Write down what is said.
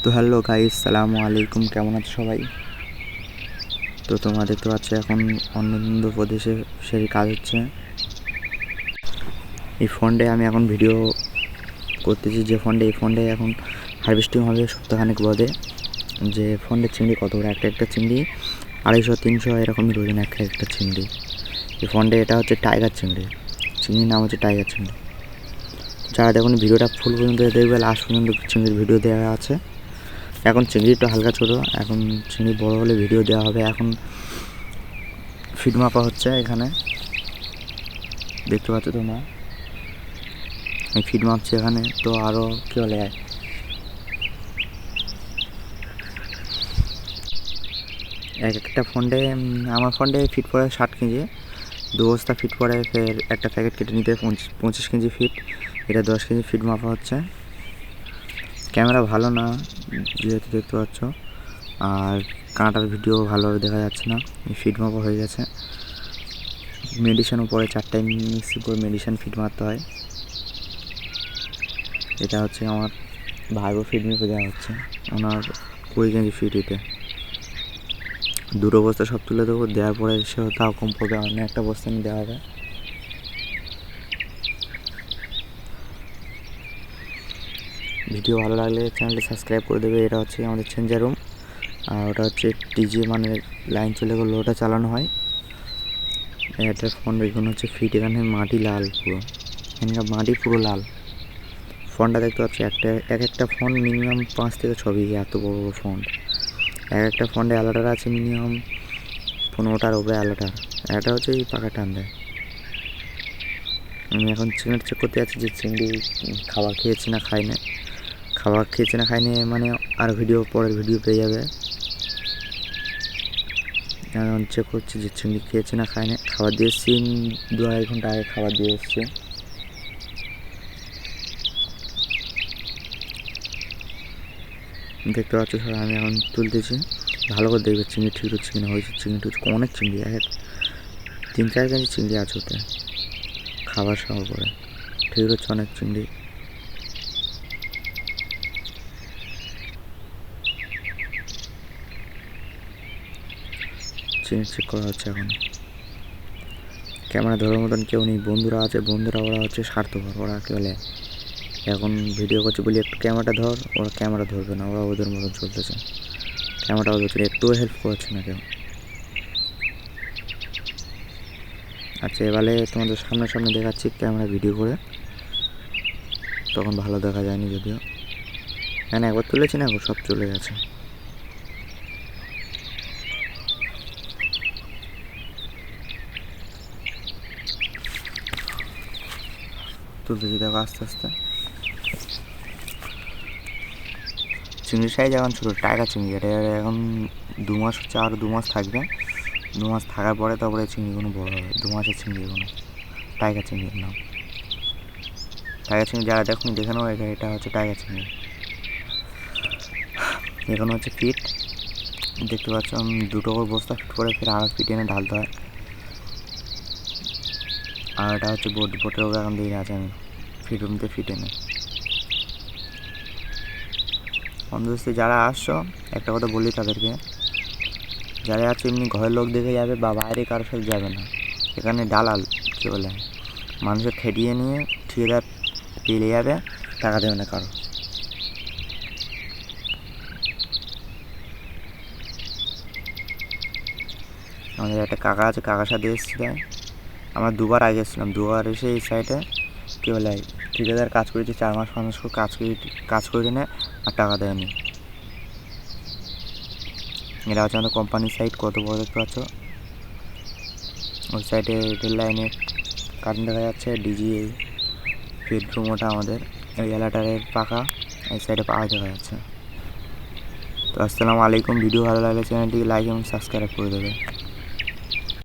তো hello guys, সালামু আলাইকুম। কেমন আছো সবাই? তো তোমরা দেখতে পাচ্ছ এখন অন্ধ্রপ্রদেশে সেই কাজ হচ্ছে। এই ফন্ডে আমি এখন ভিডিও করতেছি, যে ফন্ডে এই ফন্ডে এখন হারভেস্টিং হবে সপ্তাহখানেক বাদে। যে ফন্ডের চিংড়ি কত করে, একটা চিংড়ি 250-300 এরকমই রোজন একটা চিংড়ি। এই ফন্ডে এটা হচ্ছে টাইগার চিংড়ি, চিংড়ির নাম হচ্ছে টাইগার চিংড়ি। যারা দেখুন ভিডিওটা ফুল পর্যন্ত দেখবে, লাস্ট পর্যন্ত চিংড়ির ভিডিও দেওয়া আছে। এখন চিংড়িটা হালকা ছোটো, এখন চিংড়ি বড় হলে ভিডিও দেওয়া হবে। এখন ফিড মাপা হচ্ছে, এখানে দেখতে পাচ্ছ তোমরা এই ফিড মাপছে এখানে। তো আরও কী বলে, একটা ফন্ডে আমার ফন্ডে ফিট পড়ে 60 কেজি, 2 বস্তা ফিট পড়ে। ফের একটা প্যাকেট কেটে নিতে 25 কেজি ফিট, এটা 10 কেজি ফিট মাপা হচ্ছে। ক্যামেরা ভালো না যেহেতু দেখতে পাচ্ছ, আর কাঁটার ভিডিও ভালোভাবে দেখা যাচ্ছে না। এই ফিড মাপা হয়ে গেছে। মেডিসিনও পরে 4টায় মিক্স করে মেডিসিন ফিড মারতে হয়। এটা হচ্ছে আমার ভাইবো ফিড মেপে দেওয়া হচ্ছে, ওনার 20 কেজি ফিট। এতে 2 বস্তা সব তুলে দেবো, দেওয়ার পরে সে তাও কম পড়বে, অন্য একটা বস্তা নিয়ে দেওয়া হবে। ভিডিও ভালো লাগলে চ্যানেলটি সাবস্ক্রাইব করে দেবে। এটা হচ্ছে আমাদের চেঞ্জার রুম, আর ওটা হচ্ছে টিজি, মানে লাইন চলে গেলে ওটা চালানো হয়। এটা ফোন, এখানে হচ্ছে ফিট, এখানে মাটি লাল, পুরো এখানকার মাটি পুরো লাল। ফোনটা দেখতে পাচ্ছি একটা ফোন মিনিমাম 5 থেকে 6 বিঘে, এত বড় বড় ফোন। একটা ফোনে অ্যালাটার আছে মিনিমাম 15টার উপরে অ্যালাটার। এটা হচ্ছে এই পাকা টান দেয়। আমি এখন চিংড়ি চেক করতে যাচ্ছি যে চিংড়ি খাবার খেয়েছে না খায়নি। খাবার খেয়েছে না খায়নি মানে আর পরের ভিডিও পেয়ে যাবে। এখন চেক করছি যে চিংড়ি খেয়েছে না খায়নি। খাবার দিয়ে এসেছি 2-2.5 ঘন্টা আগে খাবার দিয়ে এসছে। দেখতে পাচ্ছ সবাই, আমি এখন তুলতেছি। ভালো করে দেখবে চিংড়ি ঠিক হচ্ছে কিনা। হয়েছে চিংড়ি, অনেক চিংড়ি, 3-4 কেজি চিংড়ি আছে ওতে, খাবার সহ করে ঠিক হচ্ছে অনেক চিংড়ি। চিংড়ি চেক করা হচ্ছে এখন। ক্যামেরা ধরার মতন কেউ নেই, বন্ধুরা আছে, বন্ধুরা ওরা হচ্ছে স্বার্থপর। ওরা কী বলে, এখন ভিডিও করছে বলি একটু ক্যামেরাটা ধর, ওরা ক্যামেরা ধরবে না, ওরা ওদের মতন চলতেছে। ক্যামেরাটা ওদের একটুও হেল্প করছে না কেউ। আচ্ছা, এবারে তোমাদের সামনে দেখাচ্ছি ক্যামেরা ভিডিও করে, তখন ভালো দেখা যায়নি যদিও। এখানে একবার তুলেছি না, সব চলে গেছে। তুলতেছি, দেখো আস্তে আস্তে। চিংড়ির সাইজ এখন ছোটো, টাইগার চিংড়ি। এটা এখন 2 মাস হচ্ছে, আরও 2 মাস থাকবে। 2 মাস থাকার পরে তারপরে চিংড়িগুলো বড় হবে। 2 মাসের চিংড়িগুলো টাইগার চিংড়ির নাম। টাইগার চিংড়ি যারা দেখুন দেখে নাও, এটা হচ্ছে টাইগার চিংড়ি। এখানে হচ্ছে ফিট, দেখতে পাচ্ছ 2টো করে বস্তা ফিট করে ফের আর ফিট এনে ঢালতে হয়। আর এটা হচ্ছে বোটের ওপরে এখন দিয়ে আছে, আমি ফিট রুমতে ফিট এনে। অন্ধস্থে যারা আসছো, একটা কথা বলি তাদেরকে, যারা আছে এমনি ঘরের লোক দেখে যাবে বা বাইরে কারোর সাথে যাবে না। এখানে দালাল কী বলে, মানুষের খেটিয়ে নিয়ে ঠিকাদার পেলে যাবে, টাকা দেবে না কারো। আমাদের একটা কাকা আছে, কাকার সাথে এসেছিলাম। আমরা 2বার আগে এসেছিলাম, 2বার এসে এই সাইডে কী বলে ঠিকাদার কাজ করেছি, 4 মাস 5 মাস করে কাজ করে কিনে আর টাকা দেয়নি। এটা হচ্ছে আমাদের কোম্পানির সাইড, কত বড় দেখতে পাচ্ছ। ওই সাইডে রেল লাইনের কারেন্ট দেখা যাচ্ছে। ডিজি বেডরুম ওটা আমাদের, ওই এলাটারের পাকা, এই সাইডে পাকা দেখা যাচ্ছে। তো আসসালামু আলাইকুম। ভিডিও ভালো লাগলে চ্যানেলটিকে লাইক এবং সাবস্ক্রাইব করে দেবে।